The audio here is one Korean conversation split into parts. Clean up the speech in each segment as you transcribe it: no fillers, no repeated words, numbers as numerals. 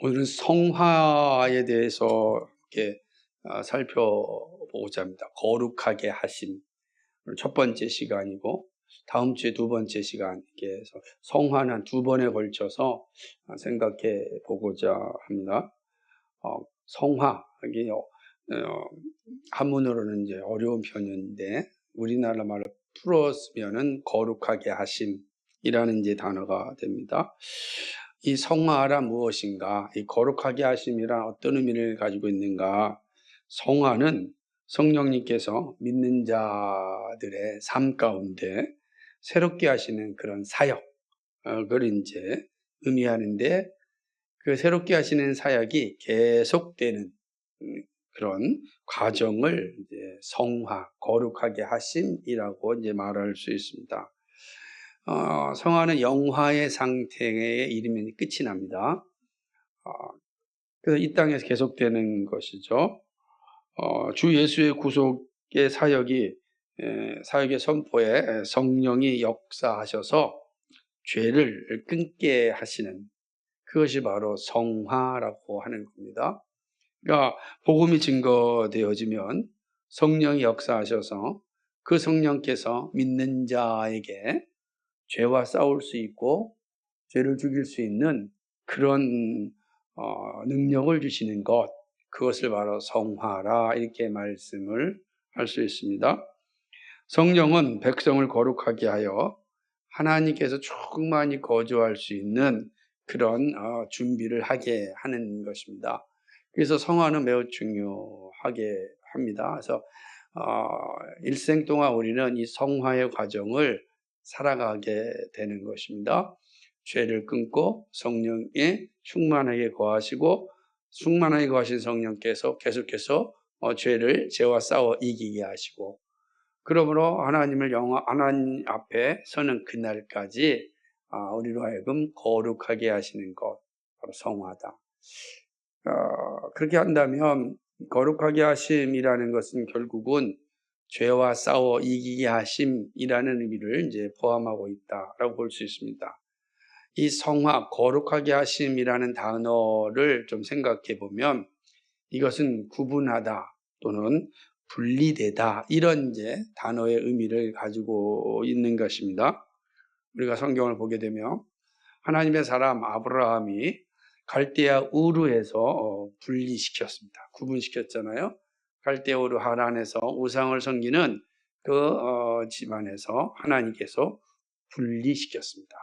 오늘은 성화에 대해서 이렇게 살펴보고자 합니다. 거룩하게 하심. 오늘 첫 번째 시간이고 다음 주에 두 번째 시간, 이렇게 해서 성화는 두 번에 걸쳐서 생각해 보고자 합니다. 성화, 이게 한문으로는 이제 어려운 표현인데 우리나라 말로 풀었으면은 거룩하게 하심이라는 이제 단어가 됩니다. 이 성화라 무엇인가? 이 거룩하게 하심이란 어떤 의미를 가지고 있는가? 성화는 성령님께서 믿는 자들의 삶 가운데 새롭게 하시는 그런 사역을 이제 의미하는데, 그 새롭게 하시는 사역이 계속되는 그런 과정을 이제 성화, 거룩하게 하심이라고 이제 말할 수 있습니다. 성화는 영화의 상태에 이르면 끝이 납니다. 그래서 이 땅에서 계속되는 것이죠. 주 예수의 구속의 사역의 선포에 성령이 역사하셔서 죄를 끊게 하시는, 그것이 바로 성화라고 하는 겁니다. 그러니까 복음이 증거되어지면 성령이 역사하셔서 그 성령께서 믿는 자에게 죄와 싸울 수 있고 죄를 죽일 수 있는 그런 능력을 주시는 것, 그것을 바로 성화라 이렇게 말씀을 할 수 있습니다. 성령은 백성을 거룩하게 하여 하나님께서 충만히 거주할 수 있는 그런 준비를 하게 하는 것입니다. 그래서 성화는 매우 중요하게 합니다. 그래서 일생 동안 우리는 이 성화의 과정을 살아가게 되는 것입니다. 죄를 끊고 성령에 충만하게 거하시고, 충만하게 거하신 성령께서 계속해서 죄와 싸워 이기게 하시고, 그러므로 하나님 앞에 서는 그날까지 우리로 하여금 거룩하게 하시는 것, 바로 성화다. 그렇게 한다면 거룩하게 하심이라는 것은 결국은 죄와 싸워 이기게 하심이라는 의미를 이제 포함하고 있다라고 볼 수 있습니다. 이 성화, 거룩하게 하심이라는 단어를 좀 생각해 보면 이것은 구분하다 또는 분리되다, 이런 이제 단어의 의미를 가지고 있는 것입니다. 우리가 성경을 보게 되면 하나님의 사람 아브라함이 갈대아 우르에서 분리시켰습니다. 구분시켰잖아요. 갈대아 우르 하란에서 우상을 섬기는 그 집안에서 하나님께서 분리시켰습니다.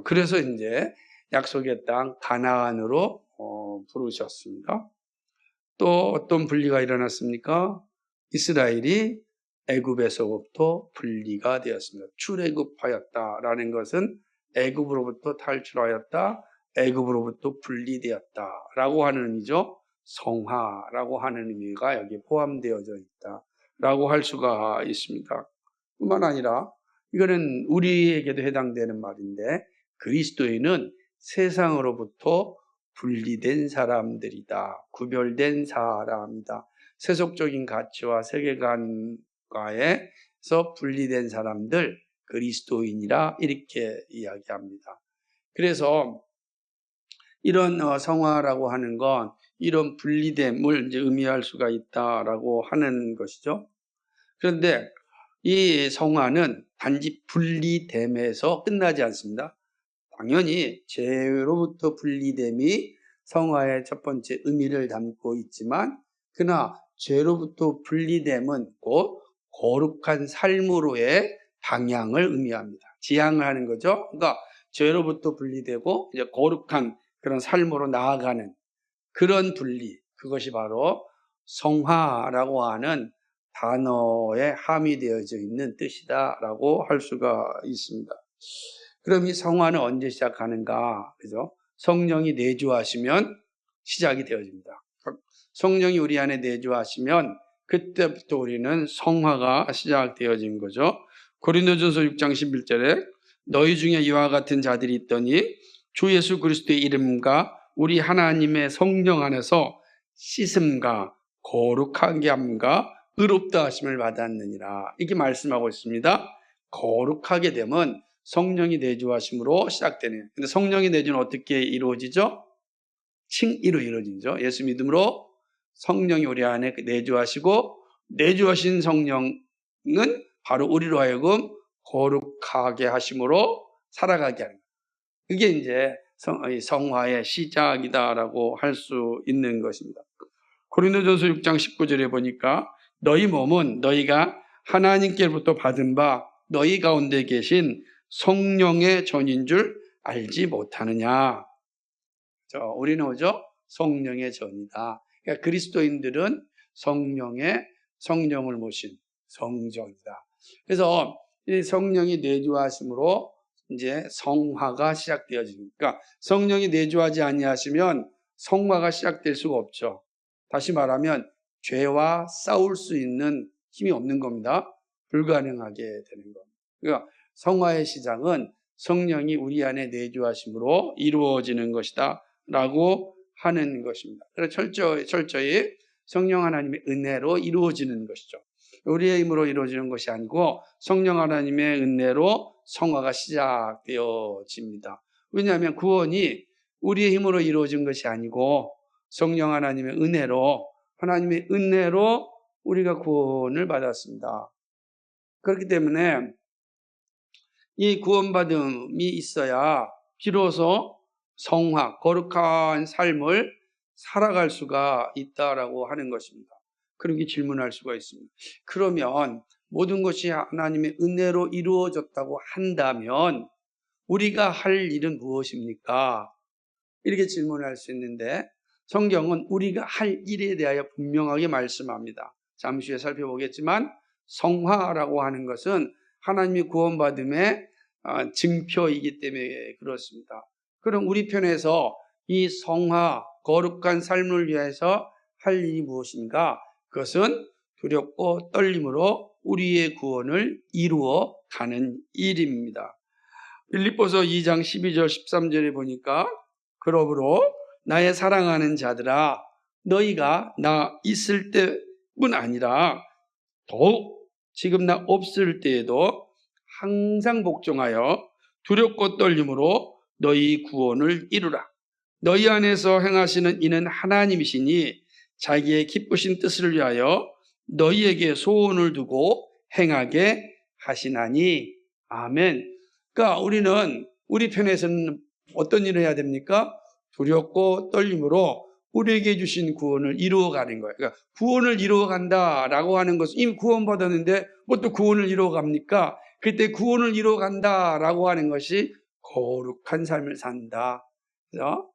그래서 이제 약속의 땅 가나안으로 부르셨습니다. 또 어떤 분리가 일어났습니까? 이스라엘이 애굽에서부터 분리가 되었습니다. 출애굽하였다라는 것은 애굽으로부터 탈출하였다, 애굽으로부터 분리되었다라고 하는 의미죠. 성화라고 하는 의미가 여기에 포함되어져 있다라고 할 수가 있습니다. 뿐만 아니라 이거는 우리에게도 해당되는 말인데, 그리스도인은 세상으로부터 분리된 사람들이다. 구별된 사람이다. 세속적인 가치와 세계관과에서 분리된 사람들, 그리스도인이라 이렇게 이야기합니다. 그래서 이런 성화라고 하는 건 이런 분리됨을 이제 의미할 수가 있다라고 하는 것이죠. 그런데 이 성화는 단지 분리됨에서 끝나지 않습니다. 당연히 죄로부터 분리됨이 성화의 첫 번째 의미를 담고 있지만, 그러나 죄로부터 분리됨은 곧 거룩한 삶으로의 방향을 의미합니다. 지향을 하는 거죠. 그러니까 죄로부터 분리되고 이제 거룩한 그런 삶으로 나아가는 그런 분리, 그것이 바로 성화라고 하는 단어에 함의되어져 있는 뜻이다라고 할 수가 있습니다. 그럼 이 성화는 언제 시작하는가? 그죠? 성령이 내주하시면 시작이 되어집니다. 성령이 우리 안에 내주하시면 그때부터 우리는 성화가 시작되어진 거죠. 고린도전서 6장 11절에 너희 중에 이와 같은 자들이 있더니 주 예수 그리스도의 이름과 우리 하나님의 성령 안에서 씻음과 거룩하게 함과 의롭다 하심을 받았느니라, 이렇게 말씀하고 있습니다. 거룩하게 되면 성령이 내주하심으로 시작되네요. 근데 성령이 내주는 어떻게 이루어지죠? 칭의로 이루어지죠. 예수 믿음으로 성령이 우리 안에 내주하시고, 내주하신 성령은 바로 우리로 하여금 거룩하게 하심으로 살아가게 하는 거예요. 그게 이제 성화의 시작이다라고 할 수 있는 것입니다. 고린도전서 6장 19절에 보니까 너희 몸은 너희가 하나님께로부터 받은 바 너희 가운데 계신 성령의 전인 줄 알지 못하느냐. 우리는 뭐죠? 성령의 전이다. 그러니까 그리스도인들은 성령을 모신 성전이다. 그래서 이 성령이 내주하심으로 이제 성화가 시작되어지니까, 성령이 내주하지 아니하시면 성화가 시작될 수가 없죠. 다시 말하면 죄와 싸울 수 있는 힘이 없는 겁니다. 불가능하게 되는 겁니다. 그러니까 성화의 시작은 성령이 우리 안에 내주하심으로 이루어지는 것이다 라고 하는 것입니다. 그래서 철저히 성령 하나님의 은혜로 이루어지는 것이죠. 우리의 힘으로 이루어지는 것이 아니고 성령 하나님의 은혜로 성화가 시작되어집니다. 왜냐하면 구원이 우리의 힘으로 이루어진 것이 아니고 성령 하나님의 은혜로, 하나님의 은혜로 우리가 구원을 받았습니다. 그렇기 때문에 이 구원받음이 있어야 비로소 성화, 거룩한 삶을 살아갈 수가 있다라고 하는 것입니다. 그렇게 질문할 수가 있습니다. 그러면 모든 것이 하나님의 은혜로 이루어졌다고 한다면 우리가 할 일은 무엇입니까? 이렇게 질문할 수 있는데, 성경은 우리가 할 일에 대하여 분명하게 말씀합니다. 잠시 후에 살펴보겠지만 성화라고 하는 것은 하나님의 구원받음의 증표이기 때문에 그렇습니다. 그럼 우리 편에서 이 성화, 거룩한 삶을 위해서 할 일이 무엇인가? 그것은 두렵고 떨림으로 우리의 구원을 이루어 가는 일입니다. 빌립보서 2장 12절 13절에 보니까 그러므로 나의 사랑하는 자들아, 너희가 나 있을 때뿐 아니라 더욱 지금 나 없을 때에도 항상 복종하여 두렵고 떨림으로 너희 구원을 이루라. 너희 안에서 행하시는 이는 하나님이시니 자기의 기쁘신 뜻을 위하여 너희에게 소원을 두고 행하게 하시나니. 아멘. 그러니까 우리는 우리 편에서는 어떤 일을 해야 됩니까? 두렵고 떨림으로 우리에게 주신 구원을 이루어가는 거예요. 그러니까 구원을 이루어간다라고 하는 것은 이미 구원받았는데 뭐 또 구원을 이루어갑니까? 그때 구원을 이루어간다라고 하는 것이 거룩한 삶을 산다. 그래서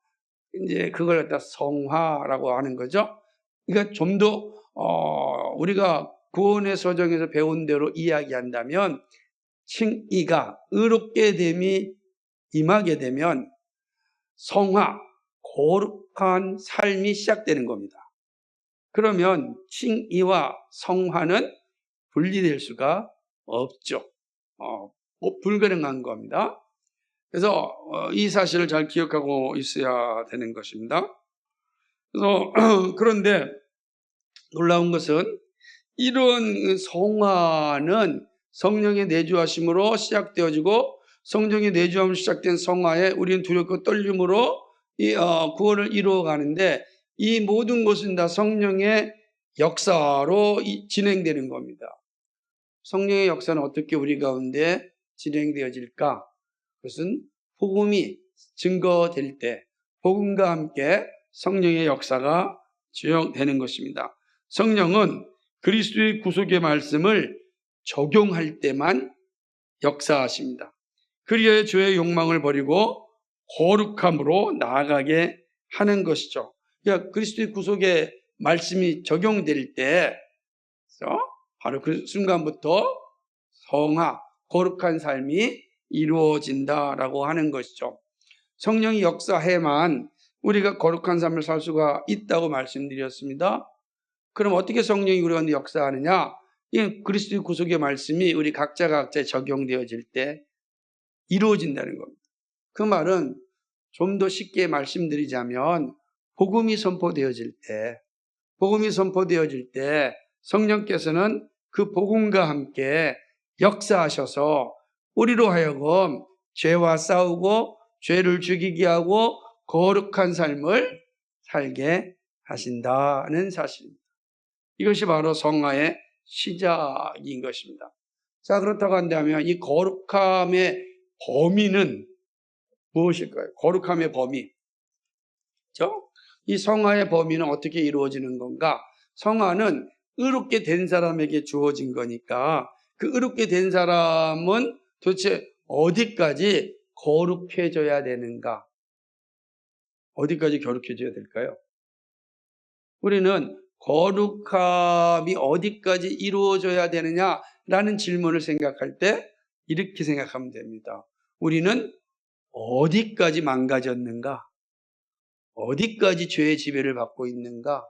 이제 그걸 갖다 성화라고 하는 거죠. 그러니까 좀 더 우리가 구원의 서정에서 배운 대로 이야기한다면 칭의가 의롭게 됨이 임하게 되면 성화, 거룩한 삶이 시작되는 겁니다. 그러면 칭의와 성화는 분리될 수가 없죠. 불가능한 겁니다. 그래서 이 사실을 잘 기억하고 있어야 되는 것입니다. 그래서 그런데 놀라운 것은 이런 성화는 성령의 내주하심으로 시작되어지고, 성령의 내주함으로 시작된 성화에 우리는 두렵고 떨림으로 이 구원을 이루어가는데, 이 모든 것은 다 성령의 역사로 진행되는 겁니다. 성령의 역사는 어떻게 우리 가운데 진행되어질까? 그것은 복음이 증거될 때, 복음과 함께 성령의 역사가 진행되는 것입니다. 성령은 그리스도의 구속의 말씀을 적용할 때만 역사하십니다. 그리하여 죄의 욕망을 버리고 거룩함으로 나아가게 하는 것이죠. 그러니까 그리스도의 구속의 말씀이 적용될 때 바로 그 순간부터 성화, 거룩한 삶이 이루어진다라고 하는 것이죠. 성령이 역사해만 우리가 거룩한 삶을 살 수가 있다고 말씀드렸습니다. 그럼 어떻게 성령이 우리 가운데 역사하느냐? 이 그리스도의 구속의 말씀이 우리 각자에 적용되어질 때 이루어진다는 겁니다. 그 말은 좀 더 쉽게 말씀드리자면 복음이 선포되어질 때 성령께서는 그 복음과 함께 역사하셔서 우리로 하여금 죄와 싸우고 죄를 죽이게 하고 거룩한 삶을 살게 하신다는 사실입니다. 이것이 바로 성화의 시작인 것입니다. 자, 그렇다고 한다면 이 거룩함의 범위는 무엇일까요? 거룩함의 범위. 그렇죠? 이 성화의 범위는 어떻게 이루어지는 건가? 성화는 의롭게 된 사람에게 주어진 거니까 그 의롭게 된 사람은 도대체 어디까지 거룩해져야 되는가? 어디까지 거룩해져야 될까요? 우리는 거룩함이 어디까지 이루어져야 되느냐라는 질문을 생각할 때 이렇게 생각하면 됩니다. 우리는 어디까지 망가졌는가? 어디까지 죄의 지배를 받고 있는가?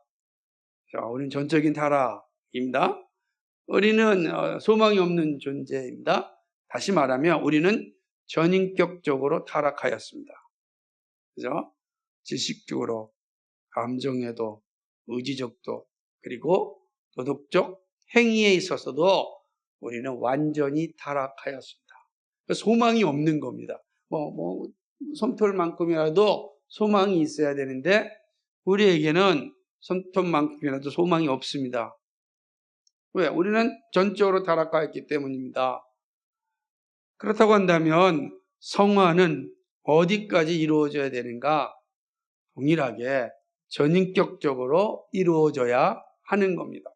자, 우리는 전적인 타락입니다. 우리는 소망이 없는 존재입니다. 다시 말하면 우리는 전인격적으로 타락하였습니다. 그죠? 지식적으로, 감정에도, 의지적도, 그리고 도덕적 행위에 있어서도 우리는 완전히 타락하였습니다. 소망이 없는 겁니다. 솜털만큼이라도 소망이 있어야 되는데 우리에게는 솜털만큼이라도 소망이 없습니다. 왜? 우리는 전적으로 타락하였기 때문입니다. 그렇다고 한다면 성화는 어디까지 이루어져야 되는가? 동일하게 전인격적으로 이루어져야 하는 겁니다.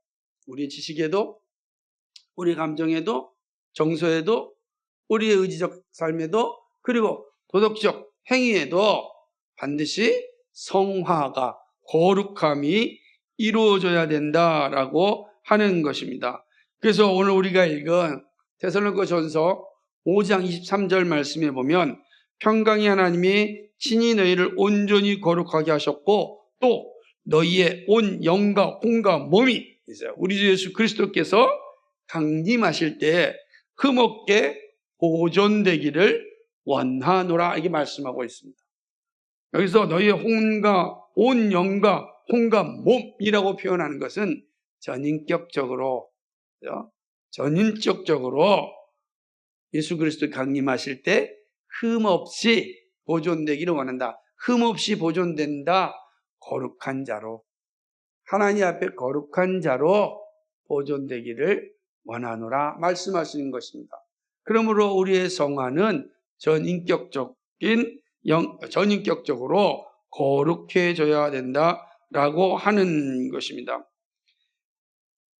우리의 지식에도, 우리의 감정에도, 정서에도, 우리의 의지적 삶에도, 그리고 도덕적 행위에도 반드시 성화가, 거룩함이 이루어져야 된다라고 하는 것입니다. 그래서 오늘 우리가 읽은 데살로니가전서 5장 23절 말씀에 보면 평강의 하나님이 친히 너희를 온전히 거룩하게 하셨고 또 너희의 온 영과 혼과 몸이 우리 주 예수 그리스도께서 강림하실 때 흠없게 보존되기를 원하노라 이렇게 말씀하고 있습니다. 여기서 너희의 혼과 온 영과 혼과 몸이라고 표현하는 것은 전인격적으로 예수 그리스도 강림하실 때 흠없이 보존되기를 원한다. 흠없이 보존된다. 거룩한 자로, 하나님 앞에 거룩한 자로 보존되기를 원하노라 말씀하시는 것입니다. 그러므로 우리의 성화는 전인격적으로 거룩해져야 된다라고 하는 것입니다.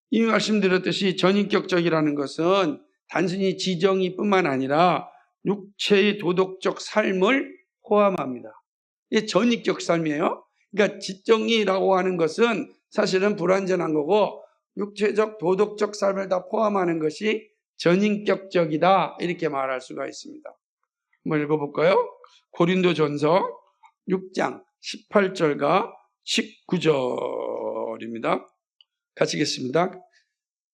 이미 말씀드렸듯이 전인격적이라는 것은 단순히 지정의뿐만 아니라 육체의 도덕적 삶을 포함합니다. 이게 전인격 삶이에요. 그러니까 지정의라고 하는 것은 사실은 불완전한 거고 육체적 도덕적 삶을 다 포함하는 것이 전인격적이다 이렇게 말할 수가 있습니다. 한번 읽어볼까요? 고린도전서 6장 18절과 19절입니다. 같이 읽겠습니다.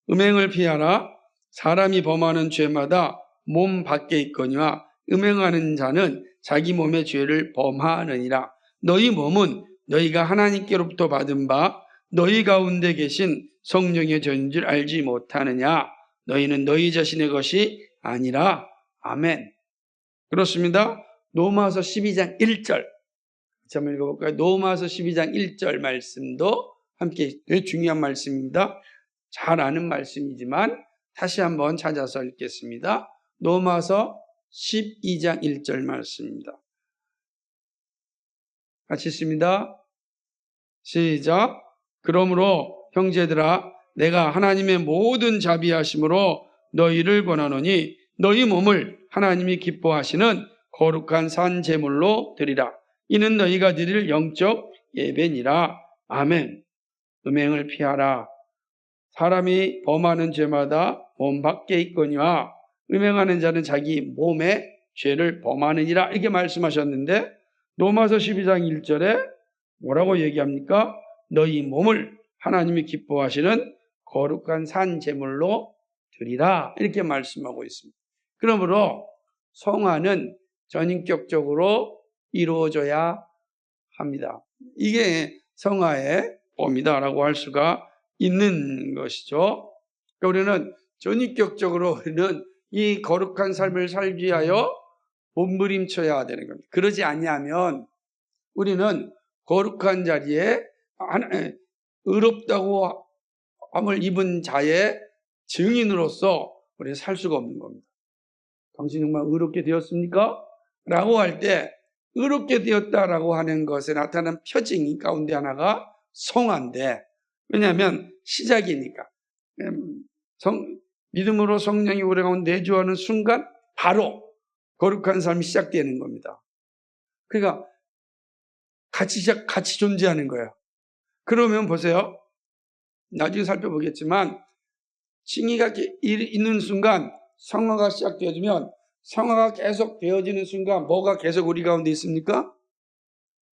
음행을 피하라. 사람이 범하는 죄마다 몸 밖에 있거니와 음행하는 자는 자기 몸의 죄를 범하느니라. 너희 몸은 너희가 하나님께로부터 받은 바 너희 가운데 계신 성령의 전인 줄 알지 못하느냐. 너희는 너희 자신의 것이 아니라. 아멘. 그렇습니다. 로마서 12장 1절 한번 읽어볼까요? 로마서 12장 1절 말씀도 함께 중요한 말씀입니다. 잘 아는 말씀이지만 다시 한번 찾아서 읽겠습니다. 로마서 12장 1절 말씀입니다. 같이 읽습니다. 시작. 그러므로 형제들아 내가 하나님의 모든 자비하심으로 너희를 권하노니 너희 몸을 하나님이 기뻐하시는 거룩한 산 제물로 드리라. 이는 너희가 드릴 영적 예배니라. 아멘. 음행을 피하라. 사람이 범하는 죄마다 몸 밖에 있거니와 음행하는 자는 자기 몸의 죄를 범하느니라 이렇게 말씀하셨는데 로마서 12장 1절에 뭐라고 얘기합니까? 너희 몸을 하나님이 기뻐하시는 거룩한 산 제물로 드리라 이렇게 말씀하고 있습니다. 그러므로 성화는 전인격적으로 이루어져야 합니다. 이게 성화의 범위다라고 할 수가 있는 것이죠. 우리는 전인격적으로 우리는 이 거룩한 삶을 살기 위하여 몸부림쳐야 되는 겁니다. 그러지 아니하면 우리는 거룩한 자리에 의롭다고 함을 입은 자의 증인으로서 우리는 살 수가 없는 겁니다. 당신 정말 의롭게 되었습니까? 라고 할 때 의롭게 되었다라고 하는 것에 나타나는 표징 가운데 하나가 성화인데, 왜냐하면 시작이니까 믿음으로 성령이 우리 가운데 내주하는 순간 바로 거룩한 삶이 시작되는 겁니다. 그러니까 같이 존재하는 거예요. 그러면 보세요. 나중에 살펴보겠지만 칭의가 있는 순간 성화가 시작되어지면, 성화가 계속 되어지는 순간 뭐가 계속 우리 가운데 있습니까?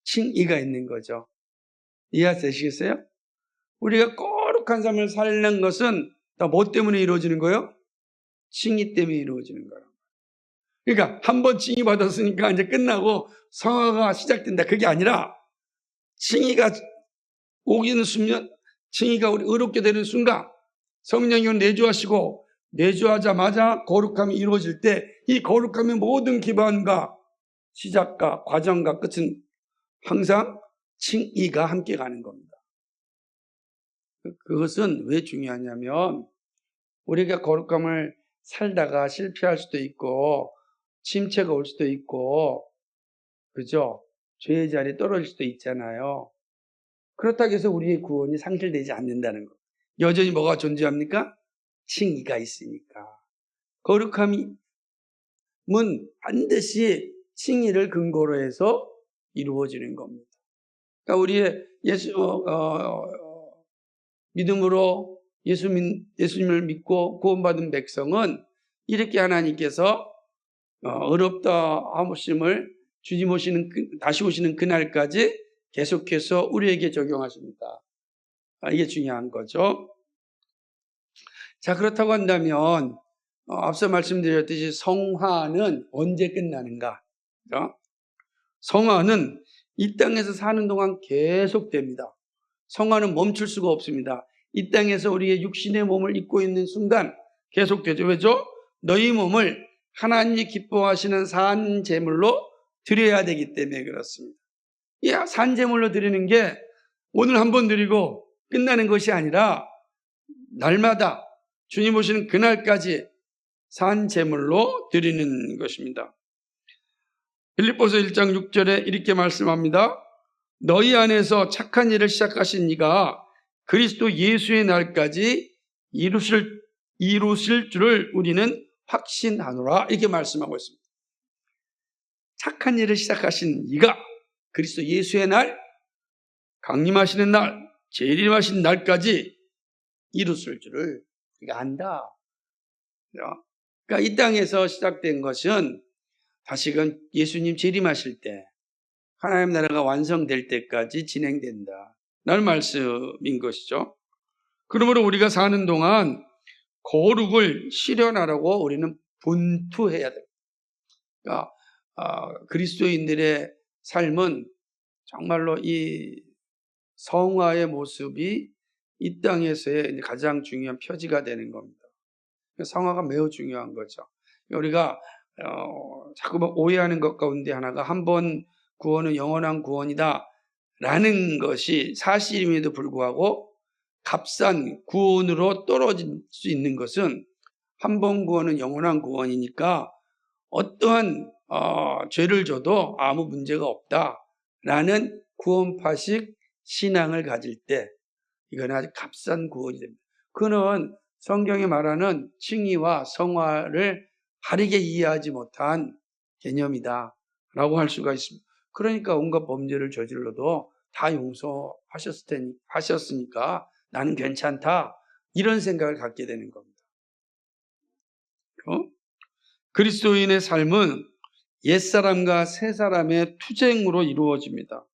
칭의가 있는 거죠. 이해하시겠어요? 우리가 거룩한 삶을 사는 것은 다 뭐 때문에 이루어지는 거예요? 칭의 때문에 이루어지는 거예요. 그러니까 한 번 칭의 받았으니까 이제 끝나고 성화가 시작된다, 그게 아니라 칭의가 오기는 순간, 칭의가 우리 의롭게 되는 순간 성령이 내주하시고, 내주하자마자 거룩함이 이루어질 때 이 거룩함의 모든 기반과 시작과 과정과 끝은 항상 칭의가 함께 가는 겁니다. 그것은 왜 중요하냐면 우리가 거룩함을 살다가 실패할 수도 있고 침체가 올 수도 있고, 그죠? 죄의 자리에 떨어질 수도 있잖아요. 그렇다고 해서 우리의 구원이 상실되지 않는다는 것. 여전히 뭐가 존재합니까? 칭의가 있으니까. 거룩함은 반드시 칭의를 근거로 해서 이루어지는 겁니다. 그러니까 우리의 믿음으로 예수님을 믿고 구원받은 백성은 이렇게 하나님께서 어렵다 하심을 주님 다시 오시는 그날까지 계속해서 우리에게 적용하십니다. 이게 중요한 거죠. 자, 그렇다고 한다면 앞서 말씀드렸듯이 성화는 언제 끝나는가? 성화는 이 땅에서 사는 동안 계속됩니다. 성화는 멈출 수가 없습니다. 이 땅에서 우리의 육신의 몸을 입고 있는 순간 계속되죠. 왜죠? 너희 몸을 하나님이 기뻐하시는 산 제물로 드려야 되기 때문에 그렇습니다. 이 산 제물로 드리는 게 오늘 한번 드리고 끝나는 것이 아니라 날마다 주님 오시는 그날까지 산 제물로 드리는 것입니다. 빌립보서 1장 6절에 이렇게 말씀합니다. 너희 안에서 착한 일을 시작하신 이가 그리스도 예수의 날까지 이루실 줄을 우리는 확신하노라, 이렇게 말씀하고 있습니다. 착한 일을 시작하신 이가 그리스도 예수의 날, 강림하시는 날, 재림하신 날까지 이루실 줄을 우리가 안다. 그러니까 이 땅에서 시작된 것은 다시금 예수님 재림하실 때, 하나님 나라가 완성될 때까지 진행된다 라는 말씀인 것이죠. 그러므로 우리가 사는 동안 거룩을 실현하라고 우리는 분투해야 됩니다. 그러니까 그리스도인들의 삶은 정말로 이 성화의 모습이 이 땅에서의 가장 중요한 표지가 되는 겁니다. 성화가 매우 중요한 거죠. 우리가 자꾸 오해하는 것 가운데 하나가, 한 번 구원은 영원한 구원이다 라는 것이 사실임에도 불구하고 값싼 구원으로 떨어질 수 있는 것은, 한 번 구원은 영원한 구원이니까 어떠한 죄를 져도 아무 문제가 없다라는 구원파식 신앙을 가질 때 이건 아주 값싼 구원이 됩니다. 그는 성경이 말하는 칭의와 성화를 바르게 이해하지 못한 개념이다라고 할 수가 있습니다. 그러니까 온갖 범죄를 저질러도 다 용서하셨으니까 나는 괜찮다, 이런 생각을 갖게 되는 겁니다. 그리스도인의 삶은 옛사람과 새사람의 투쟁으로 이루어집니다.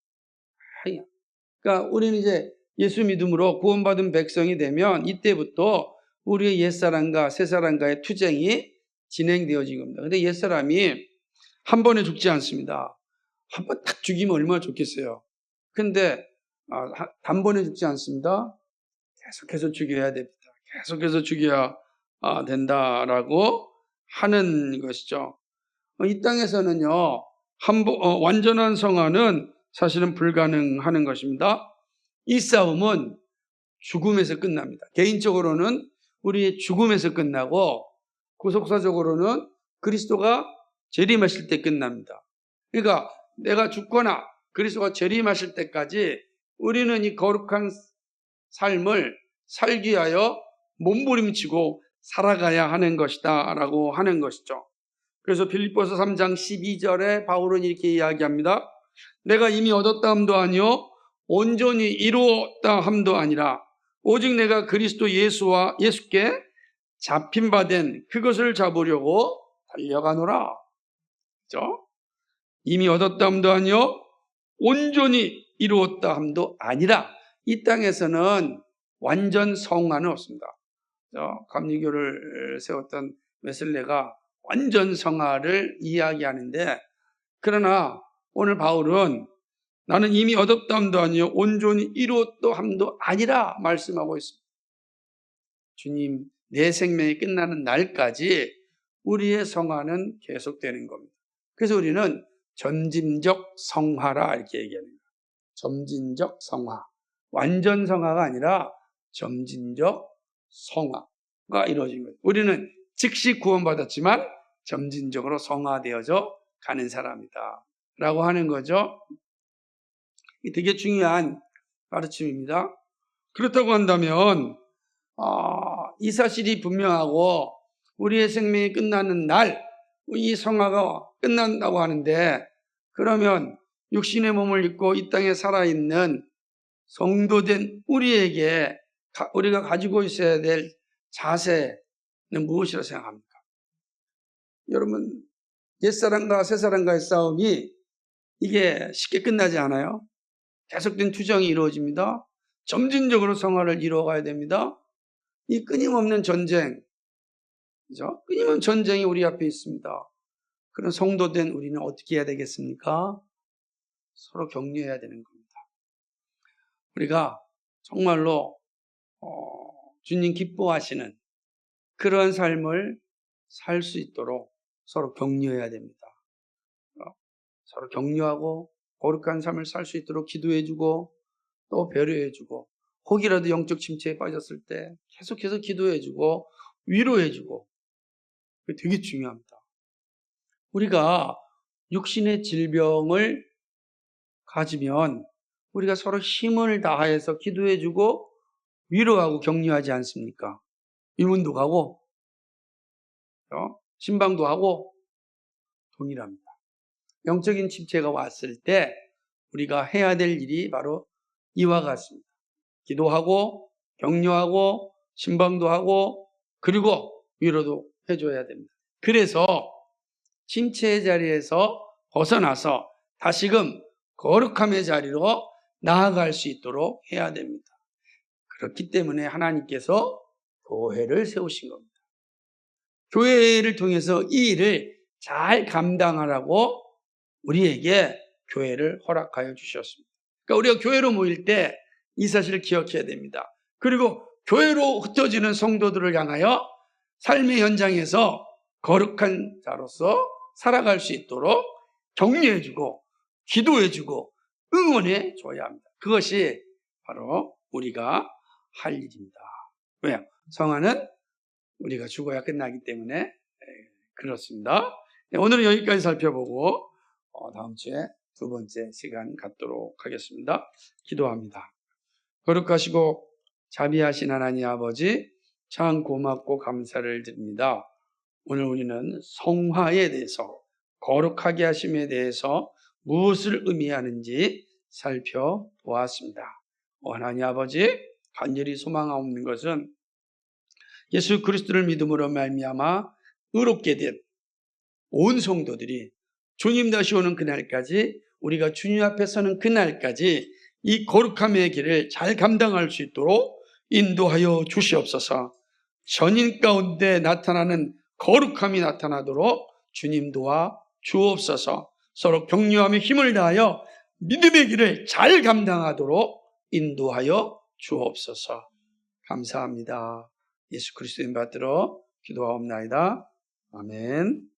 그러니까 우리는 이제 예수 믿음으로 구원받은 백성이 되면 이때부터 우리의 옛사람과 새사람과의 투쟁이 진행되어진 겁니다. 그런데 옛사람이 한 번에 죽지 않습니다. 한 번 딱 죽이면 얼마나 좋겠어요. 근데 단번에 죽지 않습니다. 계속해서 죽여야 됩니다. 계속해서 죽여야 된다라고 하는 것이죠. 이 땅에서는요, 완전한 성화는 사실은 불가능하는 것입니다. 이 싸움은 죽음에서 끝납니다. 개인적으로는 우리의 죽음에서 끝나고 구속사적으로는 그리스도가 재림하실 때 끝납니다. 그러니까 내가 죽거나 그리스도가 재림하실 때까지 우리는 이 거룩한 삶을 살기 위하여 몸부림치고 살아가야 하는 것이다 라고 하는 것이죠. 그래서 빌립보서 3장 12절에 바울은 이렇게 이야기합니다. 내가 이미 얻었다 함도 아니요 온전히 이루었다 함도 아니라 오직 내가 그리스도 예수께 잡힌 바 된 그것을 잡으려고 달려가노라. 그렇죠? 이미 얻었다 함도 아니요 온전히 이루었다 함도 아니라 이 땅에서는 완전 성화는 없습니다. 감리교를 세웠던 웨슬레가 완전 성화를 이야기하는데, 그러나 오늘 바울은 나는 이미 얻었다 함도 아니요 온전히 이루었다 함도 아니라 말씀하고 있습니다. 주님 내 생명이 끝나는 날까지 우리의 성화는 계속되는 겁니다. 그래서 우리는 점진적 성화라 이렇게 얘기합니다. 점진적 성화, 완전 성화가 아니라 점진적 성화가 이루어진 거예요. 우리는 즉시 구원받았지만 점진적으로 성화되어져 가는 사람이다 라고 하는 거죠. 되게 중요한 가르침입니다. 그렇다고 한다면 이 사실이 분명하고 우리의 생명이 끝나는 날 이 성화가 끝난다고 하는데, 그러면 육신의 몸을 입고 이 땅에 살아있는 성도된 우리에게 우리가 가지고 있어야 될 자세는 무엇이라고 생각합니까? 여러분, 옛사람과 새사람과의 싸움이 이게 쉽게 끝나지 않아요. 계속된 투쟁이 이루어집니다. 점진적으로 성화를 이루어가야 됩니다. 이 끊임없는 전쟁, 그죠? 끊임없는 전쟁이 우리 앞에 있습니다. 그런 성도된 우리는 어떻게 해야 되겠습니까? 서로 격려해야 되는 겁니다. 우리가 정말로 주님 기뻐하시는 그런 삶을 살 수 있도록 서로 격려해야 됩니다. 서로 격려하고 거룩한 삶을 살 수 있도록 기도해주고 또 배려해주고, 혹이라도 영적 침체에 빠졌을 때 계속해서 기도해주고 위로해주고, 그게 되게 중요합니다. 우리가 육신의 질병을 가지면 우리가 서로 힘을 다해서 기도해주고 위로하고 격려하지 않습니까? 이문도 가고 신방도 하고 동일합니다. 영적인 침체가 왔을 때 우리가 해야 될 일이 바로 이와 같습니다. 기도하고 격려하고 신방도 하고 그리고 위로도 해줘야 됩니다. 그래서 침체의 자리에서 벗어나서 다시금 거룩함의 자리로 나아갈 수 있도록 해야 됩니다. 그렇기 때문에 하나님께서 교회를 세우신 겁니다. 교회를 통해서 이 일을 잘 감당하라고 우리에게 교회를 허락하여 주셨습니다. 그러니까 우리가 교회로 모일 때 이 사실을 기억해야 됩니다. 그리고 교회로 흩어지는 성도들을 향하여 삶의 현장에서 거룩한 자로서 살아갈 수 있도록 격려해주고 기도해주고 응원해줘야 합니다. 그것이 바로 우리가 할 일입니다. 왜요? 성화는 우리가 죽어야 끝나기 때문에 그렇습니다. 오늘은 여기까지 살펴보고 다음 주에 두 번째 시간 갖도록 하겠습니다. 기도합니다. 거룩하시고 자비하신 하나님 아버지, 참 고맙고 감사를 드립니다. 오늘 우리는 성화에 대해서, 거룩하게 하심에 대해서 무엇을 의미하는지 살펴보았습니다. 하나님 아버지, 간절히 소망하옵는 것은 예수 그리스도를 믿음으로 말미암아 의롭게 된 온 성도들이 주님 다시 오는 그날까지, 우리가 주님 앞에 서는 그날까지 이 거룩함의 길을 잘 감당할 수 있도록 인도하여 주시옵소서. 전인 가운데 나타나는 거룩함이 나타나도록 주님 도와 주옵소서. 서로 격려하며 힘을 다하여 믿음의 길을 잘 감당하도록 인도하여 주옵소서. 감사합니다. 예수 그리스도인 받들어 기도하옵나이다. 아멘.